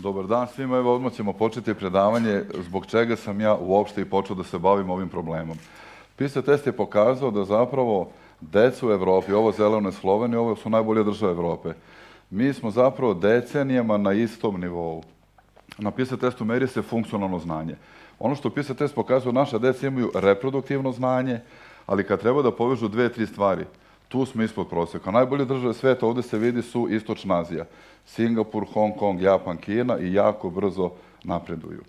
Dobar dan svima, evo odmah ćemo početi predavanje zbog čega sam ja uopšte i počeo da se bavim ovim problemom. PISA test je pokazao da zapravo deca u Evropi, ovo zeleno Slovenije, ovo su najbolje države Evrope. Mi smo zapravo decenijama na istom nivou. Na PISA testu meri se funkcionalno znanje. Ono što PISA test pokazuje, naša deca imaju reproduktivno znanje, ali kad treba da povežu 2-3 stvari, tu smo ispod prosjeka. Najbolje države sveta, ovde se vidi, su Istočna Azija. Singapur, Hong Kong, Japan, Kina i jako brzo napreduju.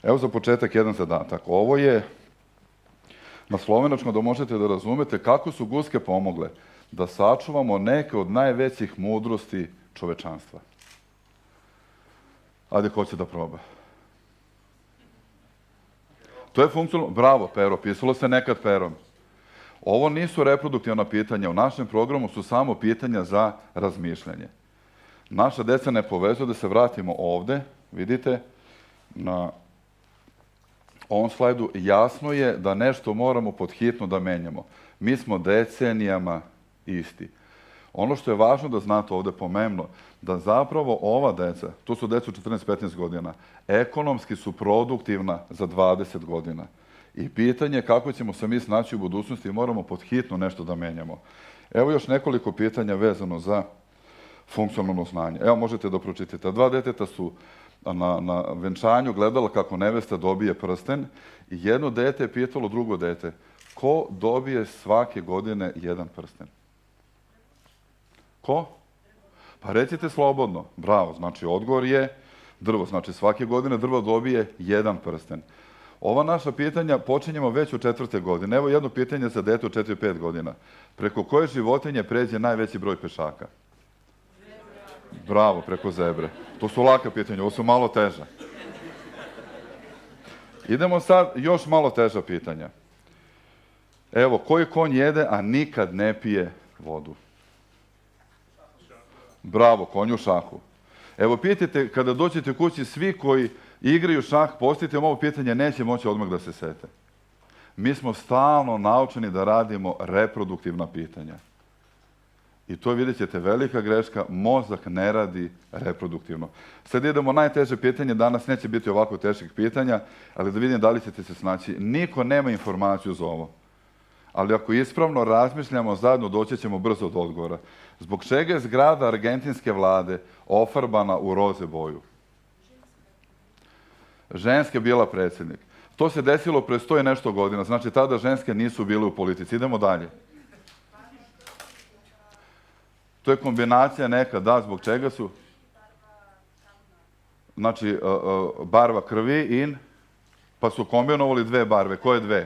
Evo za početak jedan zadatak. Ovo je na slovenačkom da možete da razumete kako su guske pomogle da sačuvamo neke od najvećih mudrosti čovečanstva. Ajde, ko će da proba? To je funkcionalno. Bravo, pero. Pisalo se nekad perom. Ovo nisu reproduktivna pitanja. U našem programu su samo pitanja za razmišljanje. Naša deca ne povezuju, da se vratimo ovde. Vidite, na ovom slajdu jasno je da nešto moramo podhitno da menjamo. Mi smo decenijama isti. Ono što je važno da znate ovde pomemno, da zapravo ova deca, tu su deca 14-15 godina, ekonomski su produktivna za 20 godina. I pitanje je kako ćemo se mi snaći u budućnosti i moramo podhitno nešto da menjamo. Evo još nekoliko pitanja vezano za funkcionalno znanje. Evo možete da pročitate. 2 deteta su na venčanju gledala kako nevesta dobije prsten i jedno dete je pitalo drugo dete ko dobije svake godine jedan prsten? Ko? Pa recite slobodno. Bravo, znači odgovor je drvo. Znači svake godine drvo dobije jedan prsten. Ova naša pitanja počinjemo već u 4. godine. Evo jedno pitanje za dete od 4-5 godina. Preko koje životinje pređe najveći broj pešaka? Bravo, preko zebre. To su laka pitanja, ovo su malo teža. Idemo sad još malo teža pitanja. Evo, koji konj jede, a nikad ne pije vodu? Bravo, konj u šahu. Evo, pitajte, kada dođete kući, svi koji igraju šah, postavite im ovo pitanje, neće moći odmah da se sete. Mi smo stalno naučeni da radimo reproduktivna pitanja. I to vidjet ćete, velika greška, mozak ne radi reproduktivno. Sad idemo najteže pitanje, danas neće biti ovako teških pitanja, ali da vidim da li ćete se snaći. Niko nema informaciju za ovo. Ali ako ispravno razmišljamo zajedno, doći ćemo brzo do odgovora. Zbog čega je zgrada argentinske vlade ofarbana u roze boju? Ženska je bila predsjednik. To se desilo pre 100 i nešto godina, znači tada ženske nisu bile u politici. Idemo dalje. To je kombinacija neka, da, zbog čega su? Znači, barva krvi pa su kombinovali 2 barve. Koje 2?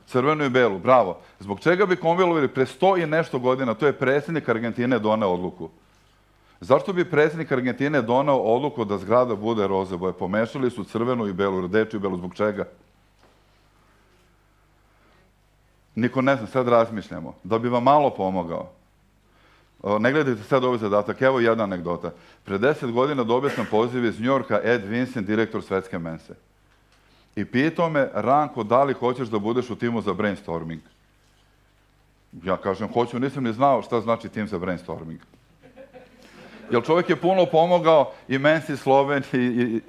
Crvenu i belu, bravo. Zbog čega bi kombinovali pre 100 i nešto godina? To je predsjednik Argentine doneo odluku. Zašto bi predsjednik Argentine doneo odluku da zgrada bude roze boje? Pomešali su crvenu i belu, rdeču i belu. Zbog čega? Niko ne zna, sad razmišljamo. Da bi vam malo pomogao. Ne gledajte sad ovaj zadatak. Evo jedna anegdota. Pre 10 godina dobio sam poziv iz Njujorka Ed Vincent, direktor Svetske mense. I pitao me, Ranko, da li hoćeš da budeš u timu za brainstorming? Ja kažem, hoću, nisam ni znao šta znači tim za brainstorming. Jer čovjek je puno pomogao i mensi Sloveniji i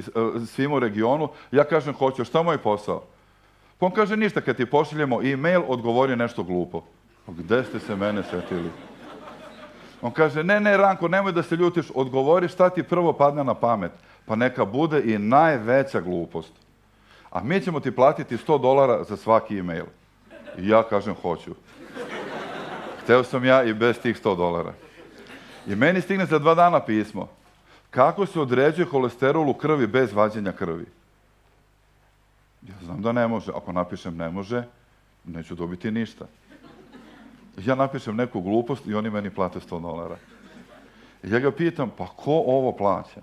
svim u regionu. Ja kažem, hoću, šta je moj posao? Pa on kaže, ništa, kad ti pošaljemo e-mail, odgovori nešto glupo. Gde ste se mene setili? On kaže, ne, Ranko, nemoj da se ljutiš, odgovori šta ti prvo padne na pamet. Pa neka bude i najveća glupost. A mi ćemo ti platiti $100 za svaki e-mail. I ja kažem, hoću. Hteo sam ja i bez tih $100. I meni stigne za 2 dana pismo. Kako se određuje holesterol u krvi bez vađenja krvi? Ja znam da ne može. Ako napišem ne može, neću dobiti ništa. Ja napišem neku glupost i oni meni plate $100. I ja ga pitam, pa ko ovo plaća?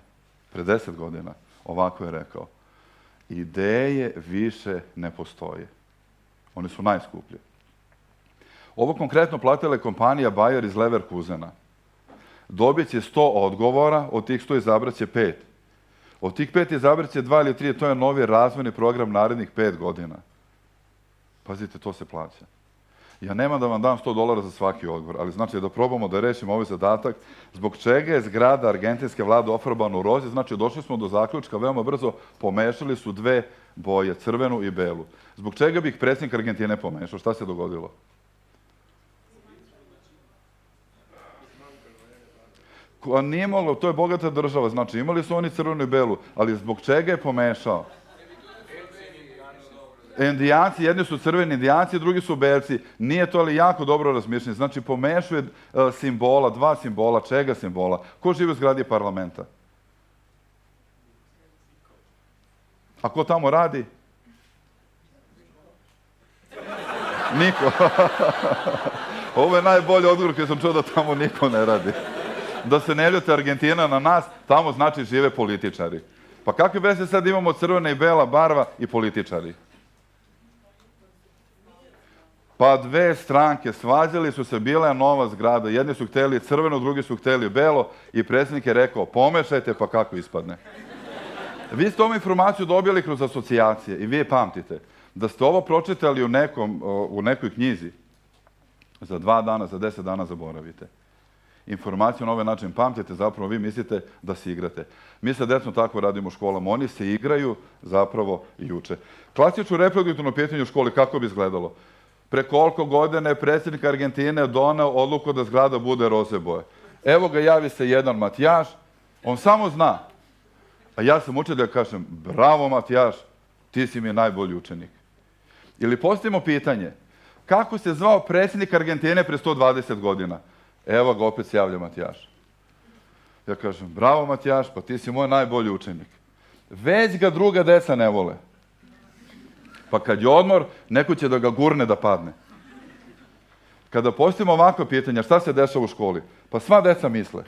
Pre 10 godina. Ovako je rekao. Ideje više ne postoje. One su najskuplje. Ovo konkretno platila je kompanija Bayer iz Leverkusena. Dobit će 100 odgovora, od tih 100 izabraće 5. Od tih 5 izabraće 2 ili 3, to je novi razvojni program narednih 5 godina. Pazite, to se plaća. Ja nemam da vam dam $100 za svaki odgovor, ali znači da probamo da rešimo ovaj zadatak. Zbog čega je zgrada argentinske vlade ofarbana u rozi? Znači, došli smo do zaključka veoma brzo, pomešali su dve boje, crvenu i belu. Zbog čega bi ih predsjednik Argentine pomešao? Šta se dogodilo? Nije moglo, to je bogata država, znači imali su oni crvenu i belu, ali zbog čega je pomešao? Indijanci, jedni su crveni indijanci, drugi su belci. Nije to ali jako dobro razmišljanje. Znači, pomešuje simbola, dva simbola, čega simbola? Ko živi u zgradi parlamenta? A ko tamo radi? Niko. Ovo je najbolji odgovor koji sam čuo da tamo niko ne radi. Da se ne ljute Argentina na nas, tamo znači žive političari. Pa kakve veze sad imamo crvena i bela barva i političari? Pa dve stranke svađali su se, bila je nova zgrada. Jedni su hteli crveno, drugi su hteli belo i predsjednik je rekao pomešajte pa kako ispadne. Vi ste ovu informaciju dobili kroz asocijacije i vi je pamtite. Da ste ovo pročitali u nekoj knjizi, za 2 dana, za 10 dana zaboravite. Informaciju na ovaj način pamtite, zapravo vi mislite da se igrate. Mi sa decom tako radimo u školama, oni se igraju zapravo i uče. Klasično reproduktivno pitanje u školi kako bi izgledalo? Pre koliko godina je predsjednik Argentine doneo odluku da zgrada bude roze boje. Evo ga, javi se jedan Matijaš, on samo zna. A ja sam učio da kažem, bravo Matijaš, ti si mi najbolji učenik. Ili postavimo pitanje, kako se zvao predsjednik Argentine pre 120 godina? Evo ga, opet se javlja Matijaš. Ja kažem, bravo Matijaš, pa ti si moj najbolji učenik. Već ga druga deca ne vole. Pa kad je odmor, neko će da ga gurne da padne. Kada postavimo ovakva pitanja, šta se dešava u školi? Pa sva deca misle.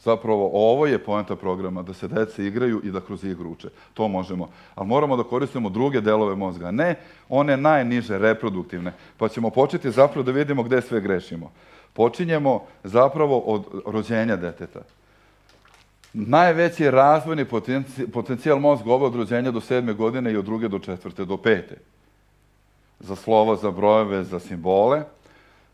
Zapravo, ovo je poenta programa, da se deca igraju i da kroz igru uče. To možemo. Ali moramo da koristimo druge delove mozga, ne one najniže, reproduktivne. Pa ćemo početi zapravo da vidimo gde sve grešimo. Počinjemo zapravo od rođenja deteta. Najveći razvojni potencijal mozga od rođenja do 7. godine i od 2. do 4. do 5. Za slova, za brojeve, za simbole.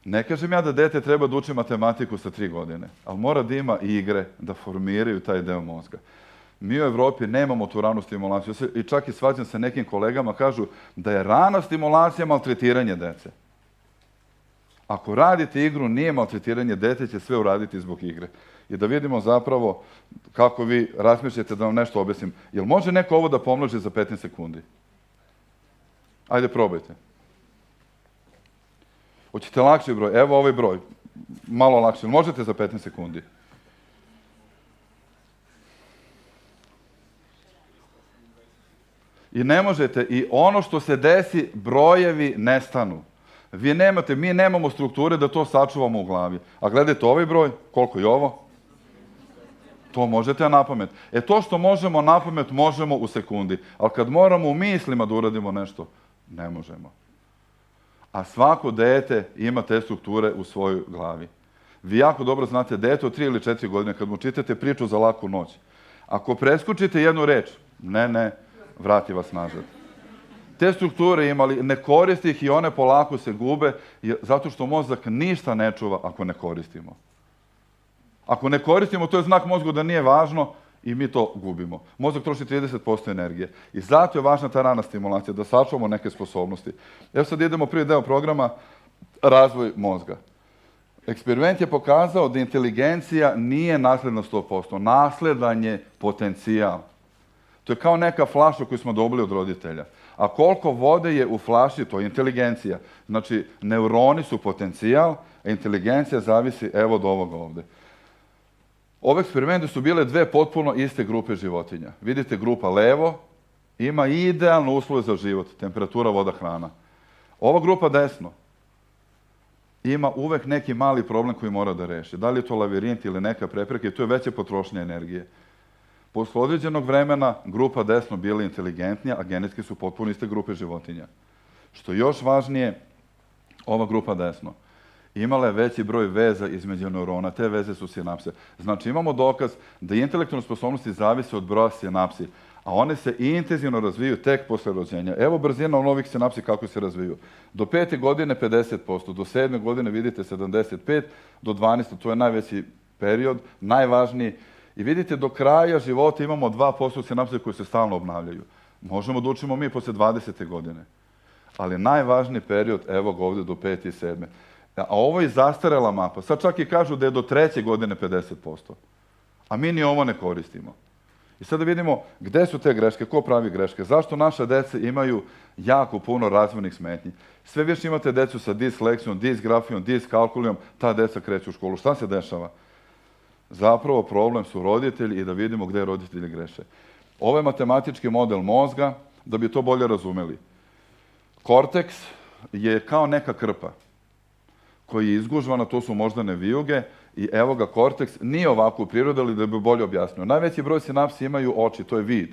Ne kažem ja da dete treba da uči matematiku sa 3 godine, ali mora da ima igre da formiraju taj deo mozga. Mi u Evropi nemamo tu ranu stimulaciju i čak i svađam sa nekim kolegama, kažu da je rana stimulacija maltretiranje dece. Ako radite igru, nije maltretiranje, dete će sve uraditi zbog igre. I da vidimo zapravo kako vi razmišljate da vam nešto objasnim. Jel može neko ovo da pomnoži za 15 sekundi? Ajde, probajte. Hoćete lakši broj? Evo ovaj broj. Malo lakši. Možete za 15 sekundi? I ne možete. I ono što se desi, brojevi nestanu. Mi nemamo strukture da to sačuvamo u glavi. A gledajte ovaj broj, koliko je ovo? To možete na pamet. To što možemo na pamet, možemo u sekundi. Ali kad moramo u mislima da uradimo nešto, ne možemo. A svako dete ima te strukture u svojoj glavi. Vi jako dobro znate dete od 3 ili 4 godine, kad mu čitate priču za laku noć. Ako preskočite jednu reč, ne, vrati vas nazad. Te strukture imali, ne koristi ih i one polako se gube, zato što mozak ništa ne čuva ako ne koristimo. Ako ne koristimo, to je znak mozgu da nije važno i mi to gubimo. Mozak troši 30% energije. I zato je važna ta rana stimulacija, da sačuvamo neke sposobnosti. Evo sad idemo prvi deo programa, razvoj mozga. Eksperiment je pokazao da inteligencija nije nasledna 100%. Nasledan je potencijal. To je kao neka flaša koju smo dobili od roditelja. A koliko vode je u flaši, to je inteligencija. Znači, neuroni su potencijal, a inteligencija zavisi evo od ovoga ovde. Ove eksperimente su bile dve potpuno iste grupe životinja. Vidite, grupa levo ima idealne uslove za život, temperatura, voda, hrana. Ova grupa desno ima uvek neki mali problem koji mora da reši. Da li je to lavirint ili neka prepreka, i to je veća potrošnja energije. Posle određenog vremena grupa desno bila inteligentnija, a genetski su potpuno iste grupe životinja. Što još važnije, ova grupa desno imala je veći broj veza između neurona, te veze su sinapse. Znači imamo dokaz da intelektualne sposobnosti zavise od broja sinapsi, a one se intenzivno razviju tek posle rođenja. Evo brzina novih sinapsi kako se razviju. Do 5. godine 50%, do 7. godine vidite 75%, do 12. to je najveći period, najvažniji. I vidite, do kraja života imamo 2% sinapse koje se stalno obnavljaju. Možemo da učimo mi posle 20. godine. Ali najvažniji period, evo ga ovde, do 5. i 7. A ovo je zastarela mapa. Sad čak i kažu da je do 3. godine 50%. A mi ni ovo ne koristimo. I sad da vidimo gde su te greške, ko pravi greške, zašto naša deca imaju jako puno razvojnih smetnji. Sve više imate decu sa disleksijom, disgrafijom, diskalkulijom, ta deca kreću u školu. Šta se dešava? Zapravo problem su roditelji i da vidimo gde roditelji greše. Ovo je matematički model mozga, da bi to bolje razumeli. Korteks je kao neka krpa koji je izgužvana, to su moždane vijuge, i evo ga korteks, nije ovako u prirodi, ali da bi bolje objasnio. Najveći broj sinapsi imaju oči, to je vid,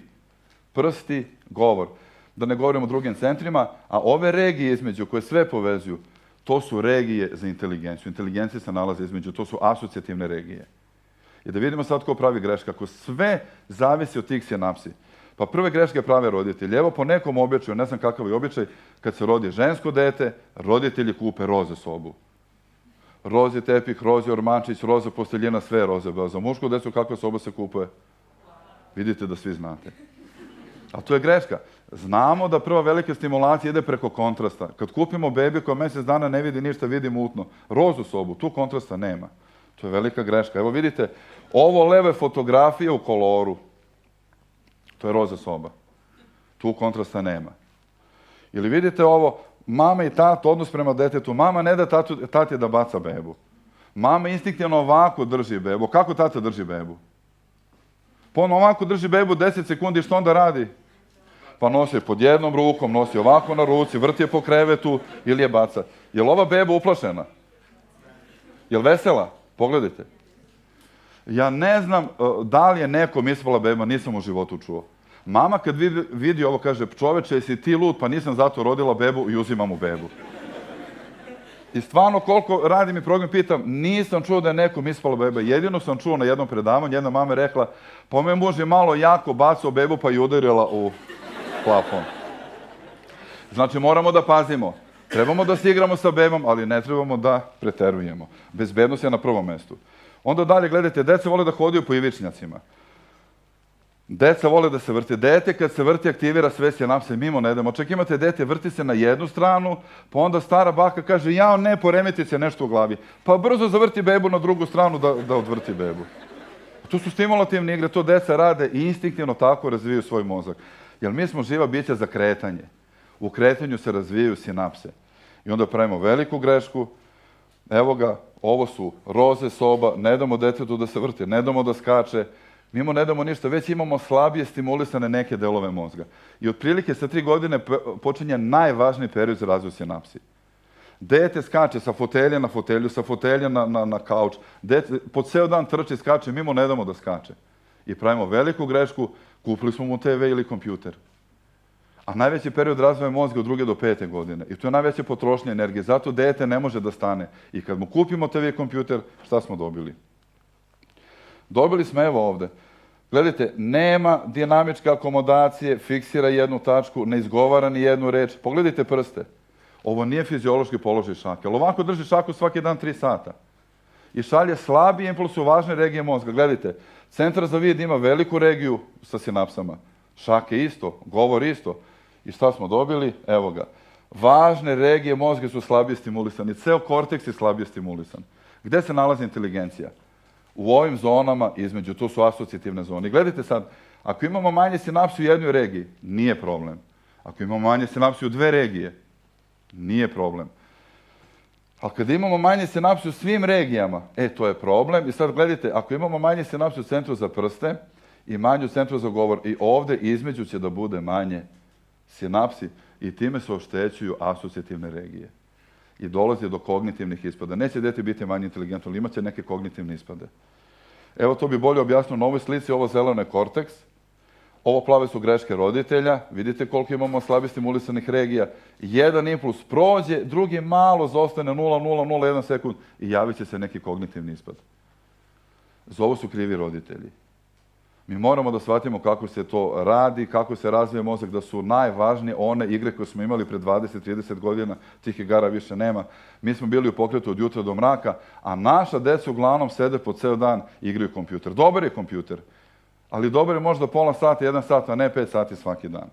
prsti, govor. Da ne govorimo o drugim centrima, a ove regije između koje sve povezuju, to su regije za inteligenciju. Inteligencija se nalaze između, to su asocijativne regije. I da vidimo sad ko pravi greške. Ako sve zavisi od tih sinapsi, pa prve greške prave roditelji. Evo po nekom običaju, ne znam kakav je običaj, kad se rodi žensko dete, roditelji kupe roze sobu. Roze tepih, roze ormančić, roze posteljina, sve roze. Za mušku decu kakva soba se kupuje? Vidite da svi znate. A to je greška. Znamo da prva velika stimulacija ide preko kontrasta. Kad kupimo bebi koja mjesec dana ne vidi ništa, vidi mutno. Rozu sobu, tu kontrasta nema. To je velika greška. Evo vidite, ovo leve fotografije u koloru. To je roza soba. Tu kontrasta nema. Ili vidite ovo, mama i tata, odnos prema detetu. Mama ne da tati da baca bebu. Mama instinktivno ovako drži bebu. Kako tata drži bebu? Pa on ovako drži bebu 10 sekundi, što onda radi? Pa nosi je pod jednom rukom, nosi ovako na ruci, vrti je po krevetu ili je baca. Je li ova beba uplašena? Je li vesela? Pogledajte. Ja ne znam da li je nekom ispala beba, nisam u životu čuo. Mama kad vidi ovo kaže, čoveče, jesi ti lud, pa nisam zato rodila bebu i uzimam u bebu. I stvarno koliko radim i program pitam, nisam čuo da je nekom ispala beba. Jedino sam čuo na jednom predavanju, jedna mama je rekla, pa moj muž je malo jako bacao bebu pa je udarila u plafon. Znači moramo da pazimo. Trebamo da se igramo sa bebom, ali ne trebamo da preterujemo. Bezbednost je na prvom mestu. Onda dalje, gledajte, deca vole da hodaju po ivičnjacima. Deca vole da se vrti. Dete kad se vrti aktivira sve sinapse, mimo ne idemo. Čak imate dete, vrti se na jednu stranu, pa onda stara baka kaže, jao ne, poremeti se nešto u glavi. Pa brzo zavrti bebu na drugu stranu da odvrti bebu. To su stimulativne igre, to deca rade i instinktivno tako razvijaju svoj mozak. Jer mi smo živa bića za kretanje. U kretanju se razvijaju sinapse. I onda pravimo veliku grešku. Evo ga, ovo su roze soba, ne damo detetu da se vrti, ne damo da skače. Mi mu ne damo ništa, već imamo slabije stimulisane neke delove mozga. I otprilike sa 3 godine počinje najvažniji period za razvoj sinapsi. Dete skače sa fotelje na fotelju, sa fotelje na kauč. Dete po ceo dan trči, skače, mi mu ne damo da skače. I pravimo veliku grešku, kupili smo mu TV ili kompjuter. A najveći period razvoja mozga od 2. do 5. godine. I to je najveća potrošnja energije. Zato dete ne može da stane. I kad mu kupimo TV i kompjuter, šta smo dobili? Dobili smo evo ovde. Gledajte, nema dinamičke akomodacije, fiksira jednu tačku, ne izgovara ni jednu reč. Pogledajte prste. Ovo nije fiziološki položaj šake. Ali ovako drži šaku svaki dan 3 sata. I šalje slabiji impuls u važne regije mozga. Gledajte, centar za vid ima veliku regiju sa sinapsama. Šake isto, govor isto. I šta smo dobili? Evo ga. Važne regije mozga su slabije stimulisane. Ceo korteks je slabije stimulisan. Gde se nalazi inteligencija? U ovim zonama između, to su asocijativne zone. I gledajte sad, ako imamo manje sinapsi u jednoj regiji, nije problem. Ako imamo manje sinapsi u 2 regije, nije problem. Ali kad imamo manje sinapsi u svim regijama, to je problem. I sad gledajte, ako imamo manje sinapsi u centru za prste i manje u centru za govor, i ovde između će da bude manje sinapsi i time se oštećuju asocijativne regije. I dolazi do kognitivnih ispada. Neće dete biti manje inteligentno, ali imaće neke kognitivne ispade. Evo to bi bolje objasnio na ovoj slici, ovo zeleno je korteks, ovo plave su greške roditelja, vidite koliko imamo slabih stimulisanih regija. Jedan impuls prođe, drugi malo zostane 0,001 sekund i javit će se neki kognitivni ispad. Za ovo su krivi roditelji. Mi moramo da shvatimo kako se to radi, kako se razvije mozak, da su najvažnije one igre koje smo imali pred 20-30 godina, tih igara više nema. Mi smo bili u pokretu od jutra do mraka, a naša deca uglavnom sede po ceo dan i igraju kompjuter. Dobar je kompjuter, ali dobar je možda pola sata, 1 sat, a ne 5 sati svaki dan.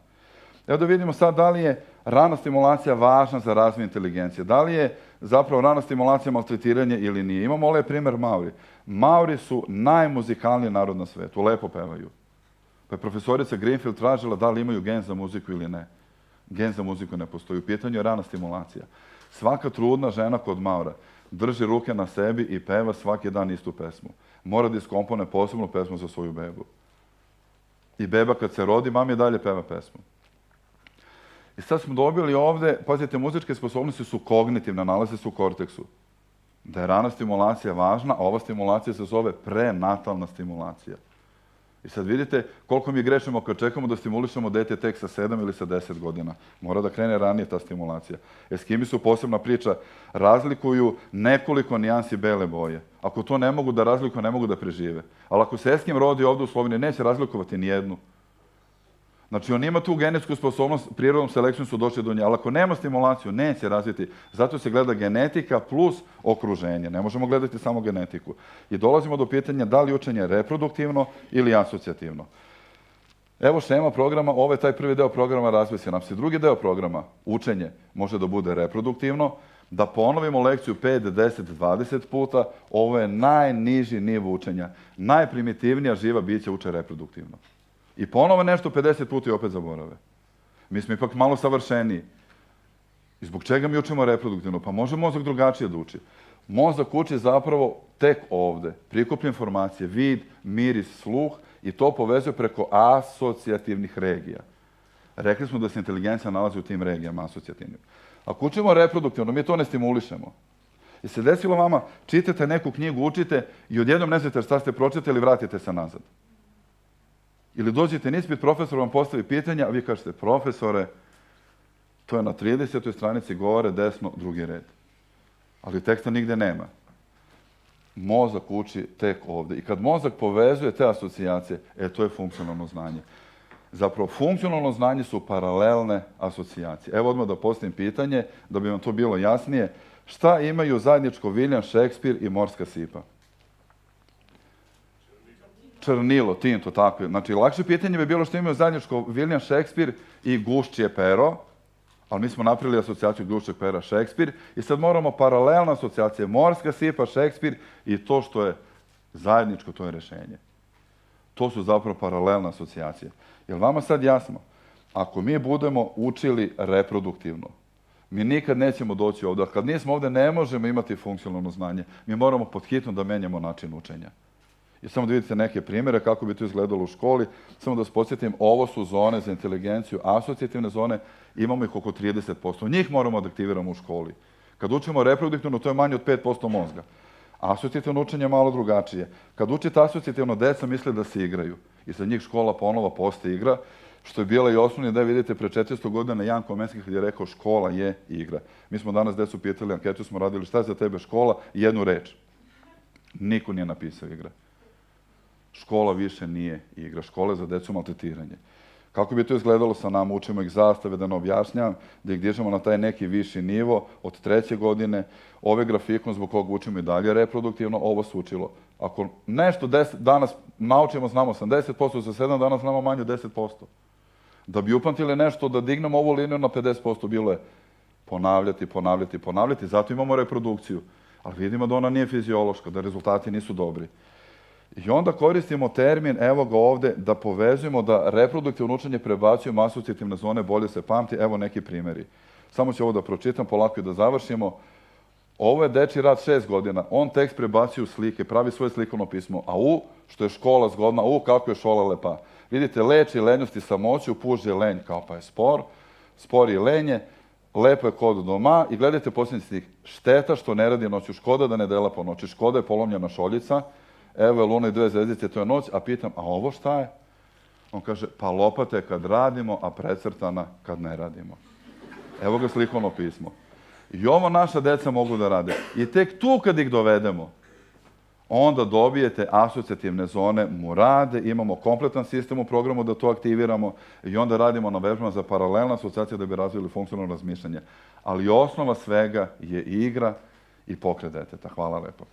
Evo da vidimo sad da li je rana stimulacija važna za razvoj inteligencije. Da li je zapravo rana stimulacija maltretiranje ili nije. Imamo ovaj primjer Mauri. Mauri su najmuzikalniji narod na svetu, lepo pevaju. Pa je profesorica Greenfield tražila da li imaju gen za muziku ili ne. Gen za muziku ne postoji. U pitanju je rana stimulacija. Svaka trudna žena kod Maura drži ruke na sebi i peva svaki dan istu pesmu. Mora da iskompone posebnu pesmu za svoju bebu. I beba kad se rodi, mami je dalje peva pesmu. I sad smo dobili ovde, pazite, muzičke sposobnosti su kognitivne, nalaze se u korteksu. Da je rana stimulacija važna, a ova stimulacija se zove prenatalna stimulacija. I sad vidite koliko mi grešimo kad čekamo da stimulišemo dete tek sa 7 ili sa 10 godina. Mora da krene ranije ta stimulacija. Eskimi su posebna priča, razlikuju nekoliko nijansi bele boje. Ako to ne mogu da razlikuju, ne mogu da prežive. Ali ako se Eskim rodi ovde u Sloveniji, neće razlikovati ni jednu. Znači, on ima tu genetsku sposobnost, prirodnom selekcijom su došli do nje, ali ako nema stimulaciju, neće razviti. Zato se gleda genetika plus okruženje. Ne možemo gledati samo genetiku. I dolazimo do pitanja da li učenje reproduktivno ili asocijativno. Evo šema programa, ovo je taj prvi deo programa razvoj sinapsi. Drugi deo programa, učenje, može da bude reproduktivno, da ponovimo lekciju 5, 10, 20 puta. Ovo je najniži nivo učenja. Najprimitivnija živa bića uče reproduktivno. I ponovo nešto 50 puta i opet zaborave. Mi smo ipak malo savršeniji. I zbog čega mi učimo reproduktivno? Pa može mozak drugačije da uči. Mozak uči zapravo tek ovde. Prikuplja informacije, vid, miris, sluh i to povezuje preko asocijativnih regija. Rekli smo da se inteligencija nalazi u tim regijama asocijativnim. Ako učimo reproduktivno, mi to ne stimulišemo. I se desilo vama, čitate neku knjigu, učite i odjednom ne znate šta ste pročitali, vratite se nazad. Ili dođete na ispit, profesor vam postavi pitanja, a vi kažete, profesore, to je na 30. stranici gore, desno, drugi red. Ali teksta nigde nema. Mozak uči tek ovde. I kad mozak povezuje te asocijacije, to je funkcionalno znanje. Zapravo, funkcionalno znanje su paralelne asocijacije. Evo odmah da postavim pitanje, da bi vam to bilo jasnije. Šta imaju zajedničko William Shakespeare i morska sipa? Črnilo, tinto, tako je. Znači, lakše pitanje bi bilo što imaju zajedničko William Shakespeare i gušćije pero, ali mi smo napravili asocijaciju gušćeg pera Shakespeare i sad moramo paralelne asocijacije morska sipa, Shakespeare i to što je zajedničko, to je rešenje. To su zapravo paralelne asocijacije. Jel vama sad jasno? Ako mi budemo učili reproduktivno, mi nikad nećemo doći ovdje. A kad nismo ovdje, ne možemo imati funkcionalno znanje. Mi moramo podhitno da menjamo način učenja. I samo da vidite neke primjere kako bi to izgledalo u školi. Samo da vas podsjetim, ovo su zone za inteligenciju, asocijativne zone, imamo ih oko 30%. Njih moramo da aktiviramo u školi. Kad učimo reproduktivno, to je manje od 5% mozga. Asocijativno učenje je malo drugačije. Kad učite asocijativno, deca misle da se igraju. I za njih škola ponovo postaje igra, što je bila i osnovni da vidite pre 400 godina Jan Komenski kad je rekao škola je igra. Mi smo danas decu pitali, anketu smo radili, šta je za tebe škola? Jednu reč. Niko nije napisao igra. Škola više nije igra. Škola je za decu maltretiranje. Kako bi to izgledalo sa nama? Učimo ih zastave, da ne objašnjavam, da ih dižemo na taj neki viši nivo od 3. godine. Ove grafikon zbog koga učimo i dalje reproduktivno, ovo se učilo. Ako nešto danas naučimo, znamo 80%, za 7 dana znamo manje od 10%. Da bi upamtili nešto, da dignemo ovu liniju na 50%, bilo je ponavljati, ponavljati, ponavljati. Zato imamo reprodukciju. Ali vidimo da ona nije fiziološka, da rezultati nisu dobri. I onda koristimo termin, evo ga ovde, da povezujemo da reproduktivno učenje prebacujemo asocijativne zone, bolje se pamti. Evo neki primjeri. Samo ću ovo da pročitam, polako i da završimo. Ovo je dečiji rad 6 godina. On tekst prebacio u slike, pravi svoje slikovno pismo. A što je škola zgodna, kako je škola lepa. Vidite, leči lenjost i samoću, puž je lenj, kao pa je spor. Spor je lenje, lepo je kod doma. I gledajte posljednji stih. Šteta što ne radi noću, škoda da ne dela po noći. Škoda je polomljena šoljica. Evo je luna i 2 zvezdice, to je noć, a pitam, a ovo šta je? On kaže, pa lopata je kad radimo, a precrtana kad ne radimo. Evo ga slikovno pismo. I ovo naša deca mogu da rade. I tek tu kad ih dovedemo, onda dobijete asocijativne zone murade, imamo kompletan sistem u programu da to aktiviramo i onda radimo na vežbama za paralelne asocijacije da bi razvili funkcionalno razmišljanje. Ali osnova svega je igra i pokret deteta. Hvala lepo.